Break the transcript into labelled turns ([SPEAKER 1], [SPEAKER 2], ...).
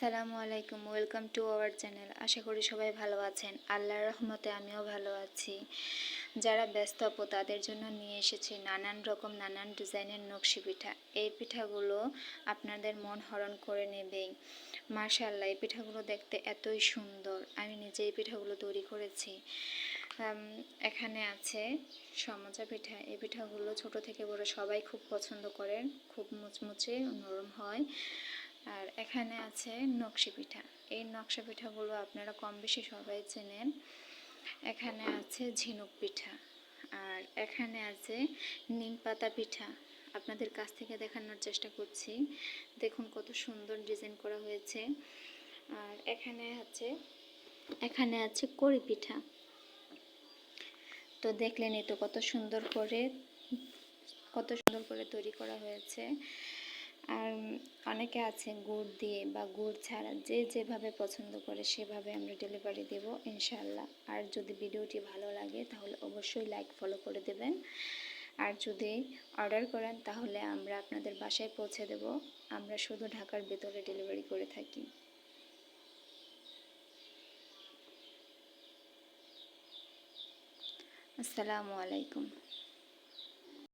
[SPEAKER 1] আসসালামু আলাইকুম, welcome to our channel. আশা করি সবাই ভালো আছেন। আল্লাহর রহমতে আমিও ভালো আছি। যারা ব্যস্ত আপু তাদের জন্য নিয়ে এসেছি নানান রকম নানান ডিজাইনের নকশি পিঠা। এই পিঠাগুলো আপনাদের মন হরণ করে নেবেই। মাশাআল্লাহ, এই পিঠাগুলো দেখতে এতই সুন্দর। আমি নিজে এই পিঠাগুলো তৈরি করেছি। এখানে আছে সমচা পিঠা। এই পিঠাগুলো ছোট থেকে বড় সবাই খুব পছন্দ করেন, খুব মুচমুচে নরম হয়। আর এখানে আছে নকশি পিঠা। এই নকশা পিঠাগুলো আপনারা কম বেশি সবাই চেনেন। এখানে আছে ঝিনুক পিঠা, আর এখানে আছে নিম পাতা পিঠা। আপনাদের কাছ থেকে দেখানোর চেষ্টা করছি। দেখুন কত সুন্দর ডিজাইন করা হয়েছে। আর এখানে আছে কড়ি পিঠা। তো দেখলেনই তো কত সুন্দর করে তৈরি করা হয়েছে। আর অনেকে আছে গুড় দিয়ে বা গুড় ছাড়া, যে যেভাবে পছন্দ করে সেভাবে আমরা ডেলিভারি দেব ইনশাআল্লাহ। আর যদি ভিডিওটি ভালো লাগে তাহলে অবশ্যই লাইক ফলো করে দেবেন। আর যদি অর্ডার করেন তাহলে আমরা আপনাদের বাসায় পৌঁছে দেব। আমরা শুধু ঢাকার ভেতরে ডেলিভারি করে থাকি। আসসালামু আলাইকুম।